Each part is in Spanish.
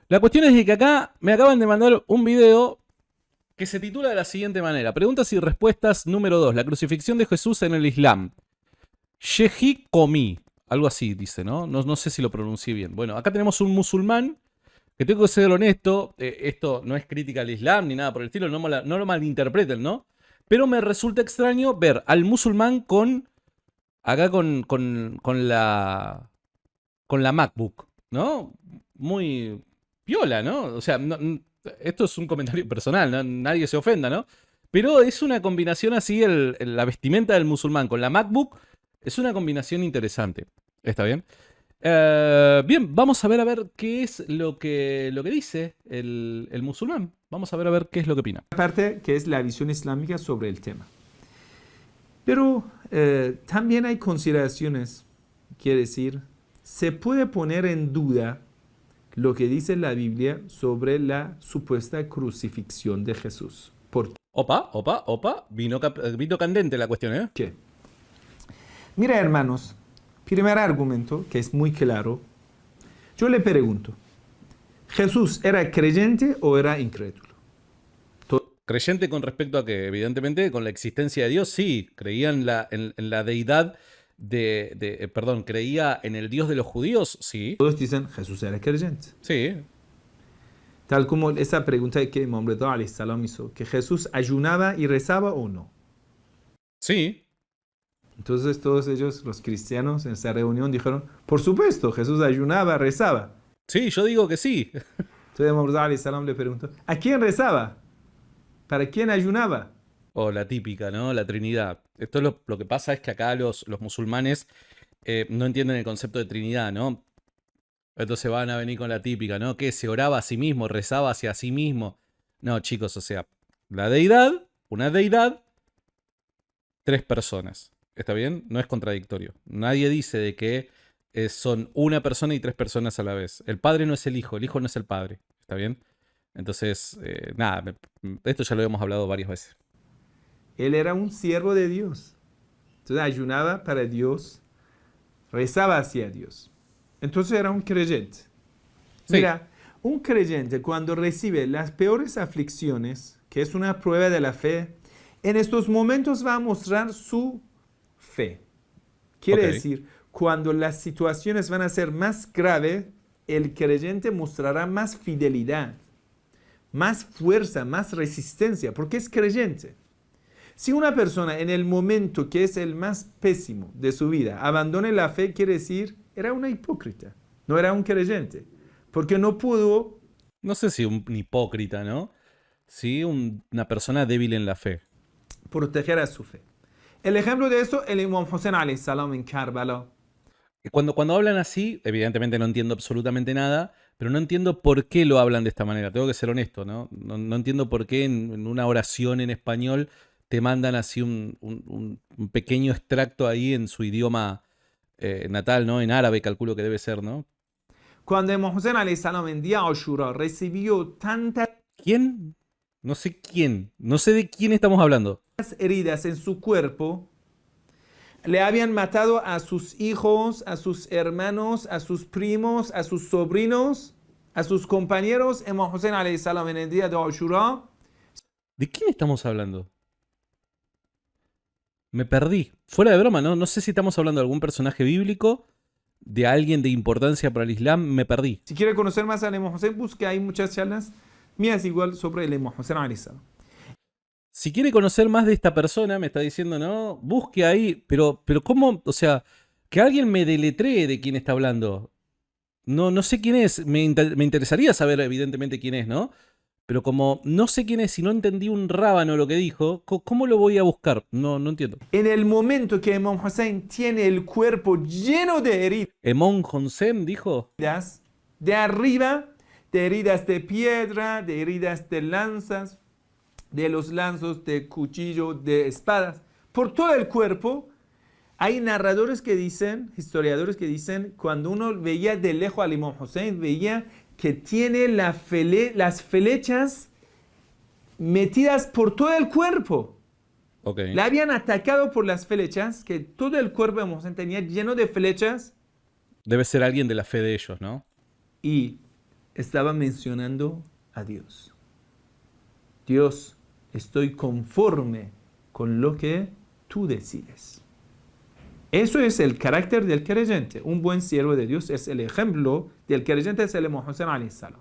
La cuestión es de que acá me acaban de mandar un video que se titula de la siguiente manera. Preguntas y respuestas número 2. La crucifixión de Jesús en el Islam. Shehi Komi. Algo así dice, ¿no? ¿no? No sé si lo pronuncié bien. Bueno, acá tenemos un musulmán que tengo que ser honesto. Esto no es crítica al Islam ni nada por el estilo. No lo malinterpreten, ¿no? Pero me resulta extraño ver al musulmán con... Acá con la MacBook, ¿no? Muy piola, ¿no? O sea, esto es un comentario personal, ¿no? Nadie se ofenda, ¿no? Pero es una combinación así, la vestimenta del musulmán con la MacBook es una combinación interesante. ¿Está bien? Bien, vamos a ver qué es lo que dice el musulmán. Vamos a ver qué es lo que opina. Parte que es la visión islámica sobre el tema. Pero también hay consideraciones, quiere decir, se puede poner en duda lo que dice la Biblia sobre la supuesta crucifixión de Jesús. ¿Por Opa, vino candente la cuestión, ¿eh? qué? Mira, hermanos, primer argumento, que es muy claro, yo le pregunto, ¿Jesús era creyente o era incrédulo? Creyente con respecto a que, evidentemente, con la existencia de Dios, sí, creía en la deidad perdón, creía en el Dios de los judíos, sí. Todos dicen, Jesús era creyente. Sí. Tal como esa pregunta que Imam Rida alayhi salam hizo, que Jesús ayunaba y rezaba o no. Sí. Entonces todos ellos, los cristianos, en esa reunión dijeron, por supuesto, Jesús ayunaba, rezaba. Sí, yo digo que sí. Entonces Imam Rida alayhi salam le preguntó, ¿a quién rezaba? ¿Para quién ayunaba? O la típica, ¿no? La Trinidad. Esto es lo que pasa es que acá los musulmanes no entienden el concepto de Trinidad, ¿no? Entonces van a venir con la típica, ¿no? Que se oraba a sí mismo, rezaba hacia sí mismo. No, chicos, o sea, la deidad, una deidad, tres personas. ¿Está bien? No es contradictorio. Nadie dice de que son una persona y tres personas a la vez. El padre no es el hijo no es el padre. ¿Está bien? Entonces, nada, esto ya lo hemos hablado varias veces. Él era un siervo de Dios. Entonces ayunaba para Dios, rezaba hacia Dios. Entonces era un creyente. Sí. Mira, un creyente cuando recibe las peores aflicciones, que es una prueba de la fe, en estos momentos va a mostrar su fe. Quiere decir, cuando las situaciones van a ser más graves, el creyente mostrará más fidelidad, más fuerza, más resistencia, porque es creyente. Si una persona en el momento que es el más pésimo de su vida abandone la fe, quiere decir, era una hipócrita, no era un creyente, porque no pudo... No sé si un hipócrita, ¿no? Sí, una persona débil en la fe. Proteger a su fe. El ejemplo de eso, el Imam Hussein alayhi salam en Karbala. Cuando hablan así, evidentemente no entiendo absolutamente nada, pero no entiendo por qué lo hablan de esta manera. Tengo que ser honesto, ¿no? No entiendo por qué en una oración en español te mandan así un pequeño extracto ahí en su idioma natal, ¿no? En árabe calculo que debe ser, ¿no? Cuando Imam Hussein alayhi salam en día Ashura recibió tantas ¿Quién? No sé quién. No sé de quién estamos hablando. heridas en su cuerpo, le habían matado a sus hijos, a sus hermanos, a sus primos, a sus sobrinos, a sus compañeros. Imam Hussein alayhi salam en el día de Ashura. ¿De quién estamos hablando? Me perdí. Fuera de broma, ¿no? No sé si estamos hablando de algún personaje bíblico, de alguien de importancia para el Islam. Me perdí. Si quiere conocer más al Imam Hussein, busque, hay muchas charlas mías igual sobre el Imam Hussein alayhi salam. Si quiere conocer más de esta persona, me está diciendo, ¿no? Busque ahí. Pero ¿cómo? O sea, que alguien me deletree de quién está hablando. No sé quién es. Me interesaría saber, evidentemente, quién es, ¿no? Pero como no sé quién es y no entendí un rábano lo que dijo, ¿cómo lo voy a buscar? No entiendo. En el momento que Imam Hussein tiene el cuerpo lleno de heridas, ¿Emon Honsem dijo? de arriba, de heridas de piedra, de heridas de lanzas, de los lanzos de cuchillo, de espadas, por todo el cuerpo. Hay narradores que dicen, historiadores que dicen, cuando uno veía de lejos al Imam Hussein, veía que tiene las flechas metidas por todo el cuerpo. Okay. Le habían atacado por las flechas, que todo el cuerpo de Imam Hussein tenía lleno de flechas. Debe ser alguien de la fe de ellos, ¿no? Y estaba mencionando a Dios. Dios, estoy conforme con lo que tú decides. Eso es el carácter del creyente. Un buen siervo de Dios es el ejemplo del creyente, es el Imam Hussein alayhi salam.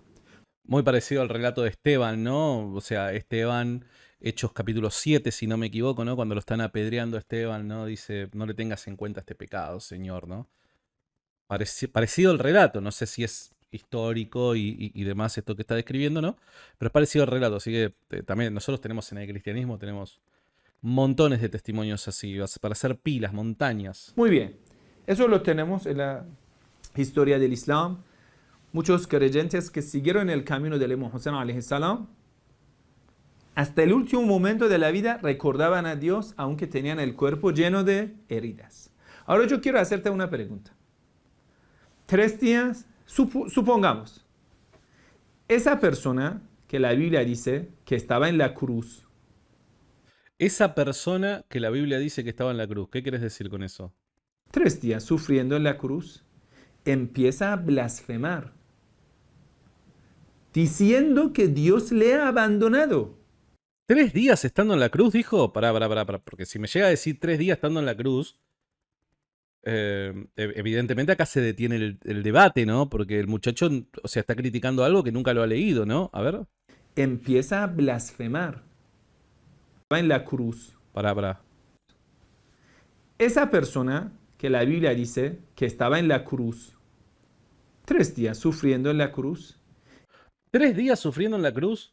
Muy parecido al relato de Esteban, ¿no? O sea, Esteban, Hechos capítulo 7, si no me equivoco, ¿no? Cuando lo están apedreando a Esteban, ¿no? Dice, no le tengas en cuenta este pecado, Señor, ¿no? Parecido al relato, no sé si es histórico y demás esto que está describiendo, ¿no? Pero es parecido al relato, así que también nosotros tenemos en el cristianismo, tenemos montones de testimonios así, para hacer pilas, montañas. Muy bien, eso lo tenemos en la historia del Islam. Muchos creyentes que siguieron el camino del Imam Hussein alayhi salam, hasta el último momento de la vida recordaban a Dios aunque tenían el cuerpo lleno de heridas. Ahora yo quiero hacerte una pregunta. 3 días, supongamos, esa persona que la Biblia dice que estaba en la cruz. Esa persona que la Biblia dice que estaba en la cruz, ¿qué quieres decir con eso? 3 días sufriendo en la cruz, empieza a blasfemar, diciendo que Dios le ha abandonado. 3 días estando en la cruz, dijo. Pará, porque si me llega a decir 3 días estando en la cruz, evidentemente acá se detiene el debate, ¿no? Porque el muchacho, o sea, está criticando algo que nunca lo ha leído, ¿no? A ver. Empieza a blasfemar. Va en la cruz. Pará. Esa persona que la Biblia dice que estaba en la cruz, 3 días sufriendo en la cruz. 3 días sufriendo en la cruz.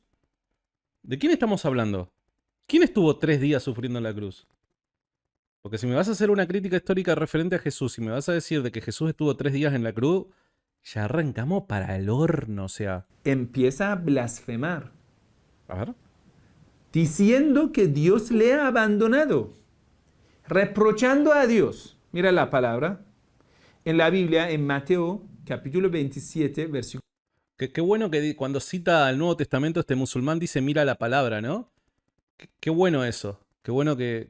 ¿De quién estamos hablando? ¿Quién estuvo 3 días sufriendo en la cruz? Porque si me vas a hacer una crítica histórica referente a Jesús y me vas a decir de que Jesús estuvo 3 días en la cruz, ya arrancamos para el horno, o sea. Empieza a blasfemar. A ver. Diciendo que Dios le ha abandonado. Reprochando a Dios. Mira la palabra. En la Biblia, en Mateo, capítulo 27, versículo. Qué bueno que cuando cita al Nuevo Testamento este musulmán dice mira la palabra, ¿no? Qué bueno eso. Qué bueno que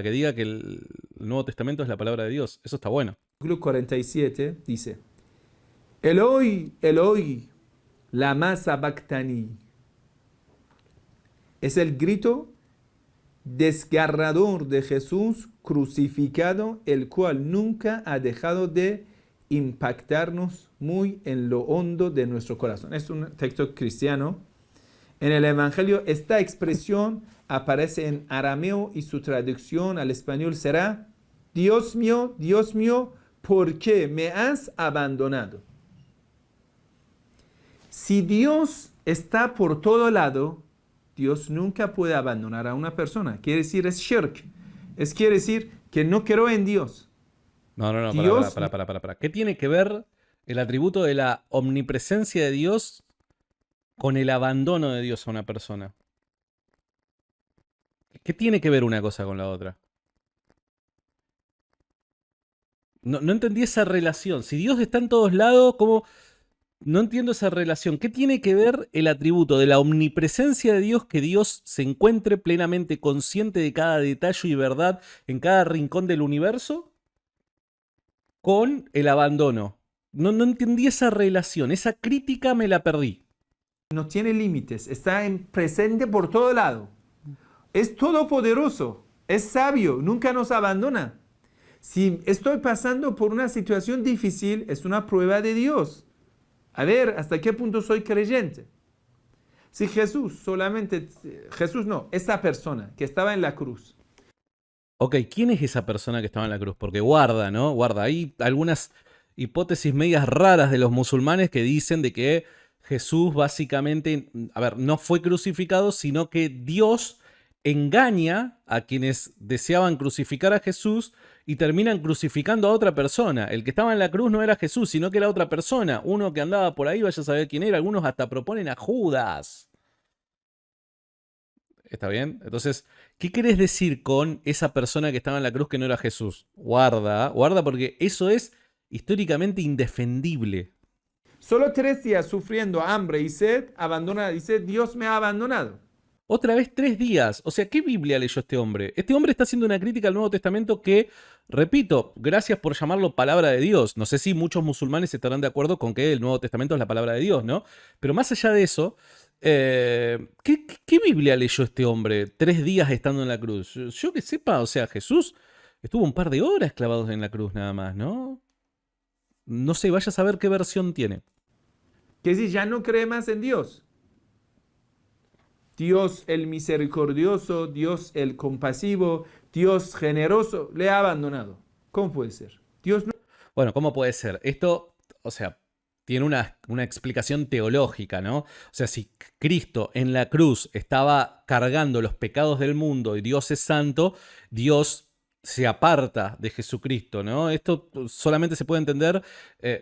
diga que el Nuevo Testamento es la palabra de Dios. Eso está bueno. Versículo 47 dice, Eloi, Eloi, lama sabactani. Es el grito desgarrador de Jesús crucificado, el cual nunca ha dejado de impactarnos muy en lo hondo de nuestro corazón. Es un texto cristiano. En el Evangelio esta expresión aparece en arameo y su traducción al español será Dios mío, ¿por qué me has abandonado? Si Dios está por todo lado, Dios nunca puede abandonar a una persona. Quiere decir, es shirk. Quiere decir que no creo en Dios. No, Dios... para. ¿Qué tiene que ver el atributo de la omnipresencia de Dios con el abandono de Dios a una persona? ¿Qué tiene que ver una cosa con la otra? No entendí esa relación. Si Dios está en todos lados, ¿cómo? No entiendo esa relación. ¿Qué tiene que ver el atributo de la omnipresencia de Dios, que Dios se encuentre plenamente consciente de cada detalle y verdad en cada rincón del universo, con el abandono? No entendí esa relación. Esa crítica me la perdí. No tiene límites. Está presente por todo lado. Es todopoderoso. Es sabio. Nunca nos abandona. Si estoy pasando por una situación difícil, es una prueba de Dios. A ver, ¿hasta qué punto soy creyente? Si esa persona que estaba en la cruz. Ok, ¿quién es esa persona que estaba en la cruz? Porque guarda, ¿no? Hay algunas hipótesis medias raras de los musulmanes que dicen de que Jesús básicamente, no fue crucificado, sino que Dios engaña a quienes deseaban crucificar a Jesús y terminan crucificando a otra persona. El que estaba en la cruz no era Jesús, sino que era otra persona. Uno que andaba por ahí, vaya a saber quién era. Algunos hasta proponen a Judas. ¿Está bien? Entonces, ¿qué querés decir con esa persona que estaba en la cruz que no era Jesús? Guarda porque eso es históricamente indefendible. Solo 3 días sufriendo hambre y sed, dice, Dios me ha abandonado. Otra vez 3 días. O sea, ¿qué Biblia leyó este hombre? Este hombre está haciendo una crítica al Nuevo Testamento que Repito, gracias por llamarlo palabra de Dios. No sé si muchos musulmanes estarán de acuerdo con que el Nuevo Testamento es la palabra de Dios, ¿no? Pero más allá de eso, ¿qué Biblia leyó este hombre 3 días estando en la cruz? Yo que sepa, o sea, Jesús estuvo un par de horas clavados en la cruz nada más, ¿no? No sé, vaya a saber qué versión tiene. Que si ya no cree más en Dios. Dios el misericordioso, Dios el compasivo, Dios generoso, le ha abandonado. ¿Cómo puede ser? Dios no. Bueno, ¿cómo puede ser? Esto, o sea, tiene una explicación teológica, ¿no? O sea, si Cristo en la cruz estaba cargando los pecados del mundo y Dios es santo, Dios se aparta de Jesucristo, ¿no? Esto solamente se puede entender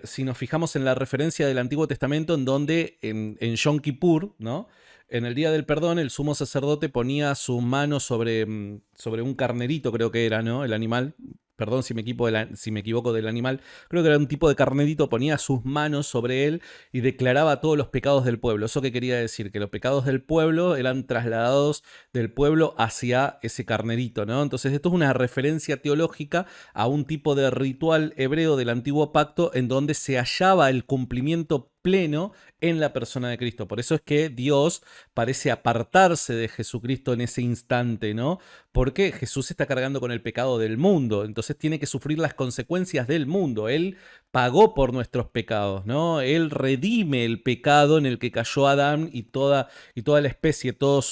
si nos fijamos en la referencia del Antiguo Testamento en donde en Yom Kippur, ¿no? En el Día del Perdón, el sumo sacerdote ponía su mano sobre un carnerito, creo que era, ¿no? El animal. Perdón si me equivoco del animal. Creo que era un tipo de carnerito, ponía sus manos sobre él y declaraba todos los pecados del pueblo. ¿Eso qué quería decir? Que los pecados del pueblo eran trasladados del pueblo hacia ese carnerito, ¿no? Entonces esto es una referencia teológica a un tipo de ritual hebreo del antiguo pacto en donde se hallaba el cumplimiento pleno en la persona de Cristo. Por eso es que Dios parece apartarse de Jesucristo en ese instante, ¿no? Porque Jesús está cargando con el pecado del mundo, entonces tiene que sufrir las consecuencias del mundo. Él pagó por nuestros pecados, ¿no? Él redime el pecado en el que cayó Adán y toda la especie, todos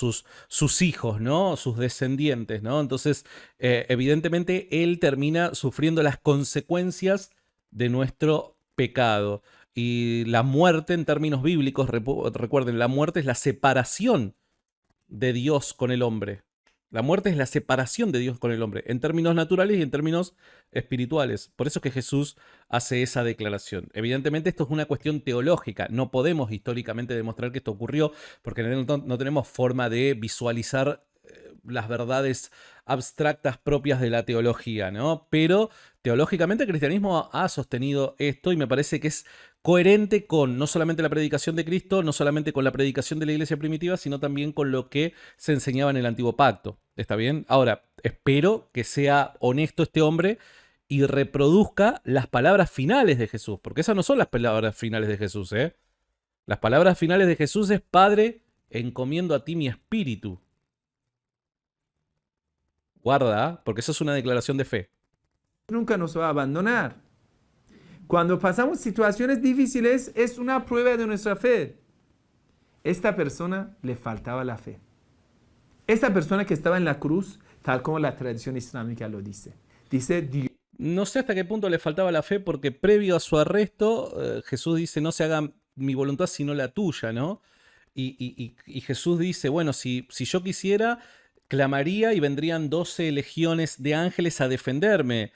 sus hijos, ¿no? Sus descendientes, ¿no? Entonces, evidentemente, Él termina sufriendo las consecuencias de nuestro pecado. Y la muerte, en términos bíblicos, recuerden, la muerte es la separación de Dios con el hombre. La muerte es la separación de Dios con el hombre, en términos naturales y en términos espirituales. Por eso es que Jesús hace esa declaración. Evidentemente esto es una cuestión teológica. No podemos históricamente demostrar que esto ocurrió porque no tenemos forma de visualizar las verdades abstractas propias de la teología, ¿no? Pero teológicamente el cristianismo ha sostenido esto y me parece que es coherente con no solamente la predicación de Cristo, no solamente con la predicación de la iglesia primitiva, sino también con lo que se enseñaba en el antiguo pacto. ¿Está bien? Ahora, espero que sea honesto este hombre y reproduzca las palabras finales de Jesús, porque esas no son las palabras finales de Jesús, ¿eh? Las palabras finales de Jesús es: Padre, encomiendo a ti mi espíritu. Guarda, porque eso es una declaración de fe. Nunca nos va a abandonar. Cuando pasamos situaciones difíciles es una prueba de nuestra fe. Esta persona le faltaba la fe. Esta persona que estaba en la cruz, tal como la tradición islámica lo dice. Dice Dios. No sé hasta qué punto le faltaba la fe porque previo a su arresto Jesús dice: no se haga mi voluntad sino la tuya, ¿no? Y Jesús dice: bueno, si yo quisiera, clamaría y vendrían 12 legiones de ángeles a defenderme.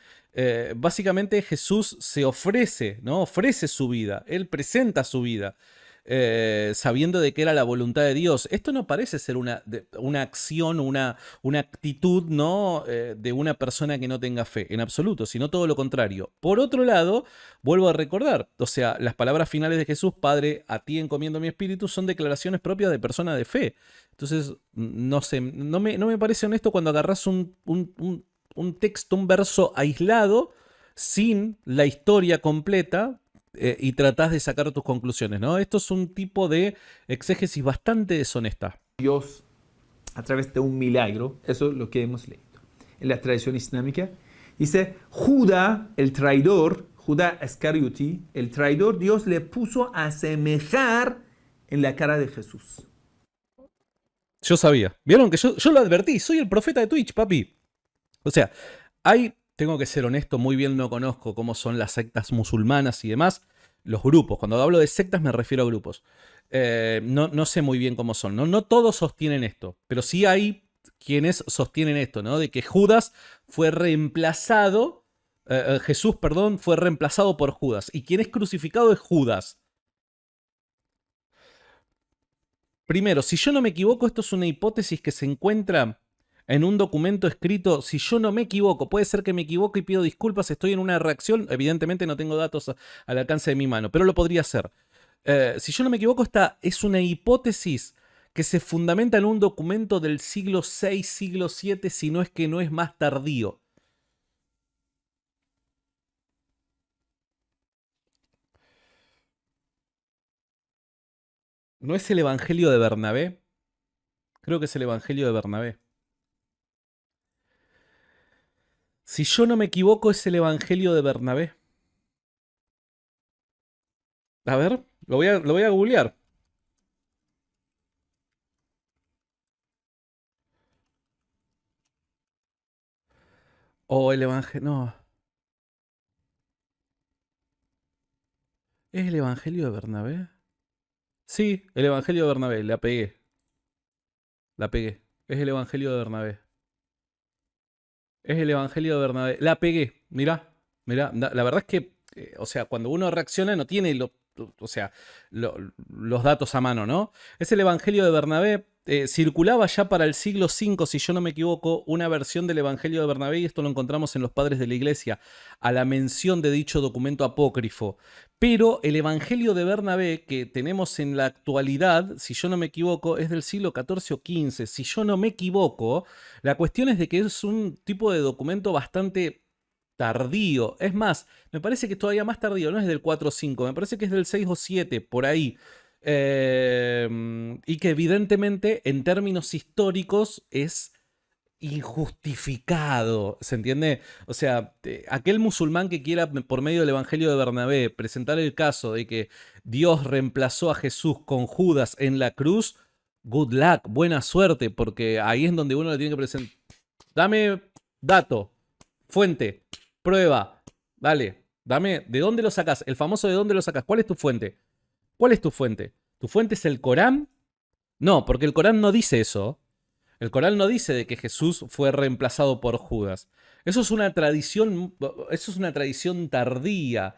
Básicamente Jesús se ofrece, ¿no? Ofrece su vida, Él presenta su vida, sabiendo de que era la voluntad de Dios. Esto no parece ser una acción, una actitud, ¿no? De una persona que no tenga fe, en absoluto, sino todo lo contrario. Por otro lado, vuelvo a recordar, o sea, las palabras finales de Jesús: Padre, a ti encomiendo mi espíritu, son declaraciones propias de persona de fe. Entonces, no sé, no me parece honesto cuando agarras un texto, un verso aislado, sin la historia completa, y tratás de sacar tus conclusiones, ¿no? Esto es un tipo de exégesis bastante deshonesta. Dios a través de un milagro, eso es lo que hemos leído en la tradición islámica. Dice, Judá, el traidor, Judá Iscariote, el traidor, Dios le puso a semejar en la cara de Jesús. Yo sabía. ¿Vieron que yo lo advertí? Soy el profeta de Twitch, papi. O sea, tengo que ser honesto, muy bien no conozco cómo son las sectas musulmanas y demás. Los grupos, cuando hablo de sectas me refiero a grupos. No sé muy bien cómo son, ¿no? No todos sostienen esto, pero sí hay quienes sostienen esto, ¿no? De que Judas fue reemplazado, Jesús, perdón, fue reemplazado por Judas. Y quien es crucificado es Judas. Primero, si yo no me equivoco, esto es una hipótesis que se encuentra en un documento escrito. Si yo no me equivoco, puede ser que me equivoque y pido disculpas, estoy en una reacción, evidentemente no tengo datos al alcance de mi mano, pero lo podría hacer. Si yo no me equivoco, esta es una hipótesis que se fundamenta en un documento del siglo VI, siglo VII, si no es que no es más tardío. ¿No es el Evangelio de Bernabé? Creo que es el Evangelio de Bernabé. Si yo no me equivoco, es el Evangelio de Bernabé. A ver, lo voy a googlear. O el Evangelio... No. ¿Es el Evangelio de Bernabé? Sí, el Evangelio de Bernabé. La pegué. La pegué. Es el Evangelio de Bernabé. Es el Evangelio de Bernabé. La pegué. Mirá. Mirá. La verdad es que, o sea, cuando uno reacciona no tiene o sea, los datos a mano, ¿no? Es el Evangelio de Bernabé. Circulaba ya para el siglo V, si yo no me equivoco, una versión del Evangelio de Bernabé, y esto lo encontramos en los Padres de la Iglesia, a la mención de dicho documento apócrifo. Pero el Evangelio de Bernabé que tenemos en la actualidad, si yo no me equivoco, es del siglo XIV o XV. Si yo no me equivoco, la cuestión es de que es un tipo de documento bastante tardío. Es más, me parece que es todavía más tardío, no es del 4 o 5, me parece que es del 6 o 7, por ahí. Y que evidentemente en términos históricos es injustificado, ¿se entiende? O sea, aquel musulmán que quiera por medio del Evangelio de Bernabé presentar el caso de que Dios reemplazó a Jesús con Judas en la cruz, good luck, buena suerte, porque ahí es donde uno le tiene que presentar. Dame dato, fuente, prueba, dale, dame, ¿de dónde lo sacas? El famoso ¿de dónde lo sacas? ¿Cuál es tu fuente? ¿Cuál es tu fuente? ¿Tu fuente es el Corán? No, porque el Corán no dice eso. El Corán no dice de que Jesús fue reemplazado por Judas. Eso es una tradición tardía.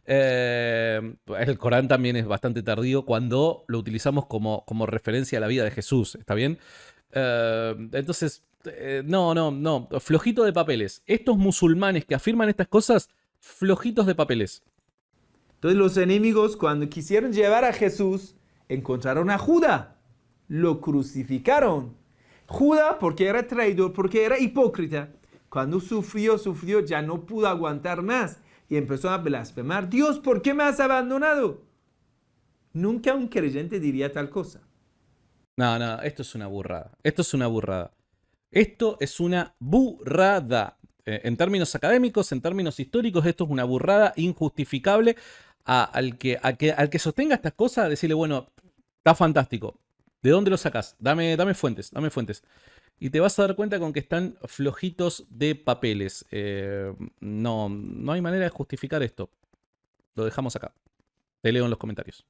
El Corán también es bastante tardío cuando lo utilizamos como referencia a la vida de Jesús, ¿está bien? Entonces, no, flojito de papeles. Estos musulmanes que afirman estas cosas, flojitos de papeles. Entonces los enemigos cuando quisieron llevar a Jesús, encontraron a Judas, lo crucificaron. Judas porque era traidor, porque era hipócrita. Cuando sufrió, ya no pudo aguantar más y empezó a blasfemar. Dios, ¿por qué me has abandonado? Nunca un creyente diría tal cosa. No, esto es una burrada. Esto es una burrada. Esto es una burrada. En términos académicos, en términos históricos, esto es una burrada injustificable. Al que sostenga estas cosas, decirle, bueno, está fantástico. ¿De dónde lo sacas? Dame fuentes, dame fuentes. Y te vas a dar cuenta con que están flojitos de papeles. No hay manera de justificar esto. Lo dejamos acá. Te leo en los comentarios.